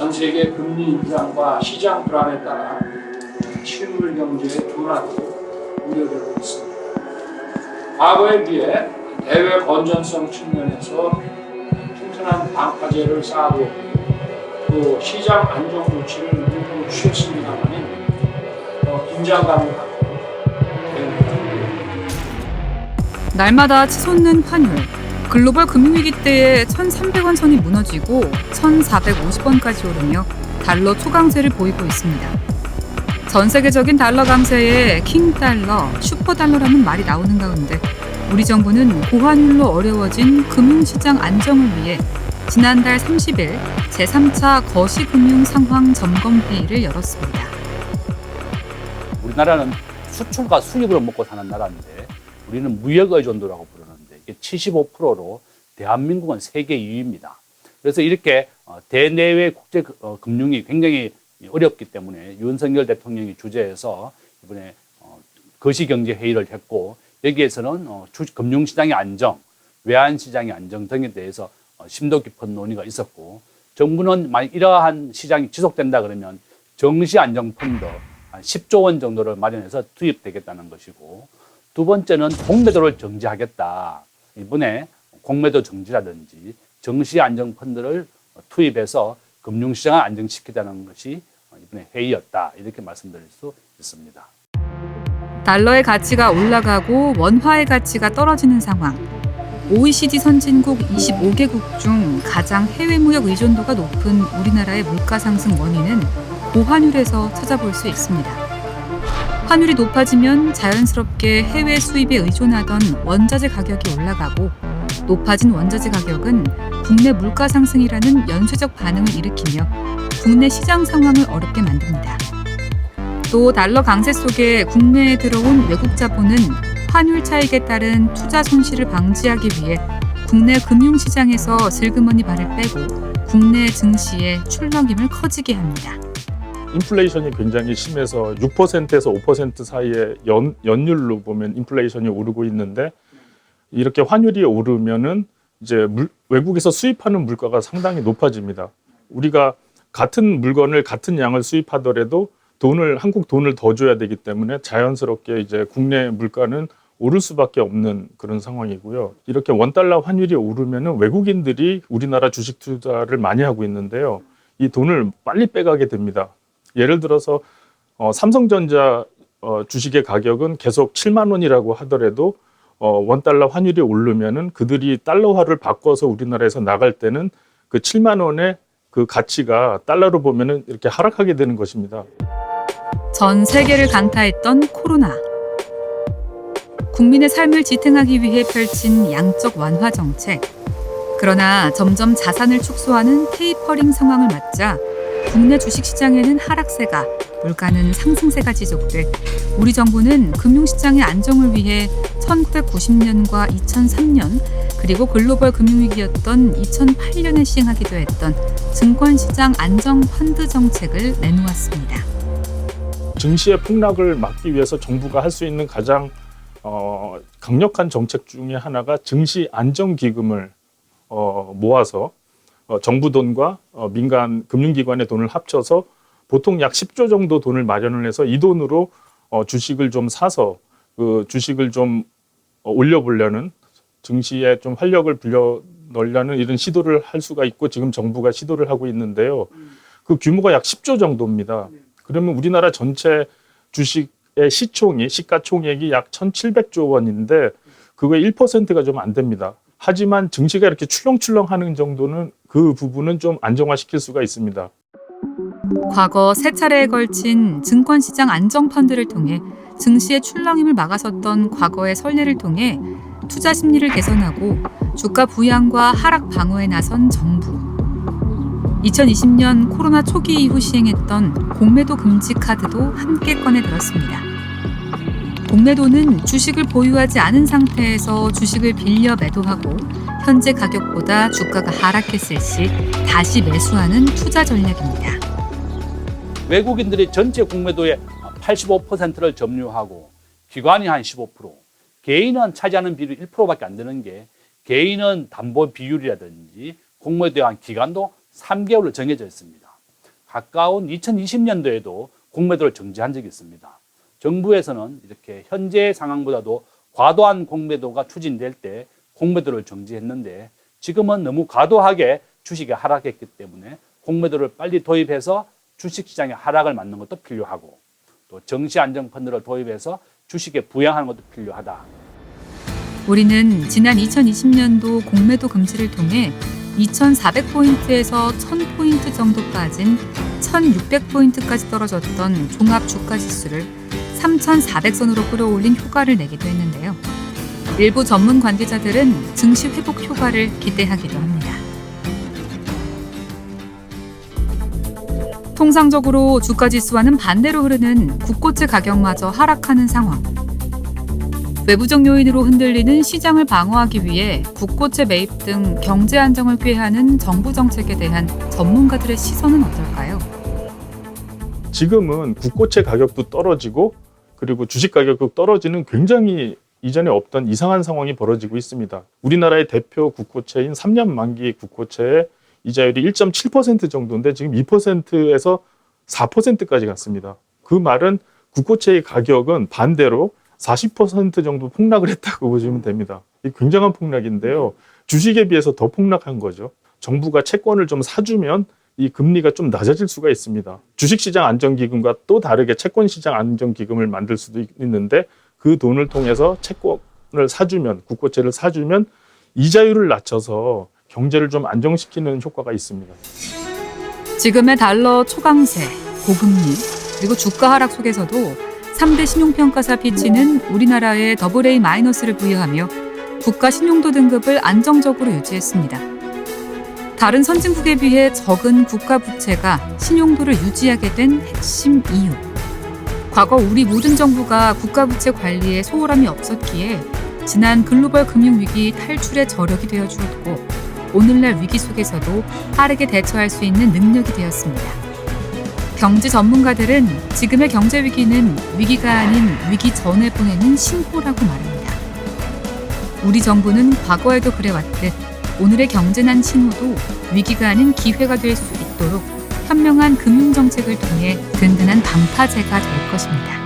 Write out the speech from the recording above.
전 세계 금리 인상과 시장 불안에 따라 실물 경제의 둔화도 우려되고 있습니다. 과거에 비해 대외 건전성 측면에서 튼튼한 방파제를 쌓아두었고 또 시장 안정 조치를 모두 취했습니다만 긴장감을 갖고 날마다 치솟는 환율. 글로벌 금융위기 때에 1,300원 선이 무너지고 1,450원까지 오르며 달러 초강세를 보이고 있습니다. 전 세계적인 달러 강세에 킹달러, 슈퍼달러라는 말이 나오는 가운데 우리 정부는 고환율로 어려워진 금융시장 안정을 위해 지난달 30일 제3차 거시금융상황점검회의를 열었습니다. 우리나라는 수출과 수입으로 먹고 사는 나라인데 우리는 무역 의존도라고 부르는데 이게 75%로 대한민국은 세계 2위입니다. 그래서 이렇게 대내외 국제 금융이 굉장히 어렵기 때문에 윤석열 대통령이 주재해서 이번에 거시경제회의를 했고 여기에서는 금융시장의 안정, 외환시장의 안정 등에 대해서 심도 깊은 논의가 있었고 정부는 만약 이러한 시장이 지속된다 그러면 정시안정펀드 한 10조 원 정도를 마련해서 투입되겠다는 것이고 두 번째는 공매도를 정지하겠다. 이번에 공매도 정지라든지 정시안정펀드를 투입해서 금융시장을 안정시키자는 것이 이번에 회의였다. 이렇게 말씀드릴 수 있습니다. 달러의 가치가 올라가고 원화의 가치가 떨어지는 상황. OECD 선진국 25개국 중 가장 해외 무역 의존도가 높은 우리나라의 물가 상승 원인은 고환율에서 찾아볼 수 있습니다. 환율이 높아지면 자연스럽게 해외 수입에 의존하던 원자재 가격이 올라가고 높아진 원자재 가격은 국내 물가 상승이라는 연쇄적 반응을 일으키며 국내 시장 상황을 어렵게 만듭니다. 또 달러 강세 속에 국내에 들어온 외국 자본은 환율 차익에 따른 투자 손실을 방지하기 위해 국내 금융시장에서 슬그머니 발을 빼고 국내 증시의 출렁임을 커지게 합니다. 인플레이션이 굉장히 심해서 6%에서 5% 사이의 연율로 보면 인플레이션이 오르고 있는데 이렇게 환율이 오르면은 이제 외국에서 수입하는 물가가 상당히 높아집니다. 우리가 같은 물건을 같은 양을 수입하더라도 한국 돈을 더 줘야 되기 때문에 자연스럽게 이제 국내 물가는 오를 수밖에 없는 그런 상황이고요. 이렇게 원달러 환율이 오르면은 외국인들이 우리나라 주식 투자를 많이 하고 있는데요. 이 돈을 빨리 빼가게 됩니다. 예를 들어서 삼성전자 주식의 가격은 계속 7만 원이라고 하더라도 원달러 환율이 오르면은 그들이 달러화를 바꿔서 우리나라에서 나갈 때는 그 7만 원의 그 가치가 달러로 보면은 이렇게 하락하게 되는 것입니다. 전 세계를 강타했던 코로나. 국민의 삶을 지탱하기 위해 펼친 양적 완화 정책. 그러나 점점 자산을 축소하는 테이퍼링 상황을 맞자 국내 주식시장에는 하락세가, 물가는 상승세가 지속돼 우리 정부는 금융시장의 안정을 위해 1990년과 2003년 그리고 글로벌 금융위기였던 2008년에 시행하기도 했던 증권시장 안정펀드 정책을 내놓았습니다. 증시의 폭락을 막기 위해서 정부가 할 수 있는 가장 강력한 정책 중에 하나가 증시 안정기금을 모아서 정부 돈과 민간 금융기관의 돈을 합쳐서 보통 약 10조 정도 돈을 마련을 해서 이 돈으로 주식을 좀 사서 그 주식을 좀 올려보려는 증시에 좀 활력을 불려넣으려는 이런 시도를 할 수가 있고 지금 정부가 시도를 하고 있는데요. 그 규모가 약 10조 정도입니다. 그러면 우리나라 전체 주식의 시가총액이 약 1,700조 원인데 그거의 1%가 좀 안 됩니다. 하지만 증시가 이렇게 출렁출렁하는 정도는 그 부분은 좀 안정화시킬 수가 있습니다. 과거 세 차례에 걸친 증권시장 안정펀드를 통해 증시의 출렁임을 막아섰던 과거의 선례를 통해 투자 심리를 개선하고 주가 부양과 하락 방어에 나선 정부. 2020년 코로나 초기 이후 시행했던 공매도 금지 카드도 함께 꺼내 들었습니다. 공매도는 주식을 보유하지 않은 상태에서 주식을 빌려 매도하고 현재 가격보다 주가가 하락했을 시 다시 매수하는 투자 전략입니다. 외국인들이 전체 공매도의 85%를 점유하고 기관이 한 15%, 개인은 차지하는 비율이 1%밖에 안 되는 게 개인은 담보 비율이라든지 공매도에 한 기간도 3개월로 정해져 있습니다. 가까운 2020년도에도 공매도를 정지한 적이 있습니다. 정부에서는 이렇게 현재 상황보다도 과도한 공매도가 추진될 때 공매도를 정지했는데 지금은 너무 과도하게 주식이 하락했기 때문에 공매도를 빨리 도입해서 주식시장의 하락을 막는 것도 필요하고 또 정시안정펀드를 도입해서 주식에 부양하는 것도 필요하다. 우리는 지난 2020년도 공매도 금지를 통해 2,400포인트에서 1,000포인트 정도 빠진 1,600포인트까지 떨어졌던 종합 주가 지수를 3,400선으로 끌어올린 효과를 내기도 했는데요. 일부 전문 관계자들은 증시 회복 효과를 기대하기도 합니다. 통상적으로 주가 지수와는 반대로 흐르는 국고채 가격마저 하락하는 상황. 외부적 요인으로 흔들리는 시장을 방어하기 위해 국고채 매입 등 경제 안정을 꾀하는 정부 정책에 대한 전문가들의 시선은 어떨까요? 지금은 국고채 가격도 떨어지고 그리고 주식 가격도 떨어지는 굉장히 이전에 없던 이상한 상황이 벌어지고 있습니다. 우리나라의 대표 국고채인 3년 만기 국고채의 이자율이 1.7% 정도인데 지금 2%에서 4%까지 갔습니다. 그 말은 국고채의 가격은 반대로 40% 정도 폭락을 했다고 보시면 됩니다. 이 굉장한 폭락인데요. 주식에 비해서 더 폭락한 거죠. 정부가 채권을 좀 사주면 이 금리가 좀 낮아질 수가 있습니다. 주식시장 안정기금과 또 다르게 채권시장 안정기금을 만들 수도 있는데 그 돈을 통해서 채권을 사주면, 국고채를 사주면 이자율을 낮춰서 경제를 좀 안정시키는 효과가 있습니다. 지금의 달러 초강세, 고금리, 그리고 주가 하락 속에서도 3대 신용평가사 피치는 우리나라에 AA-를 부여하며 국가 신용도 등급을 안정적으로 유지했습니다. 다른 선진국에 비해 적은 국가 부채가 신용도를 유지하게 된 핵심 이유. 과거 우리 모든 정부가 국가 부채 관리에 소홀함이 없었기에 지난 글로벌 금융위기 탈출의 저력이 되어 주었고 오늘날 위기 속에서도 빠르게 대처할 수 있는 능력이 되었습니다. 경제 전문가들은 지금의 경제 위기는 위기가 아닌 위기 전에 보내는 신호라고 말합니다. 우리 정부는 과거에도 그래왔듯 오늘의 경제난 신호도 위기가 아닌 기회가 될 수 있도록 현명한 금융정책을 통해 든든한 방파제가 될 것입니다.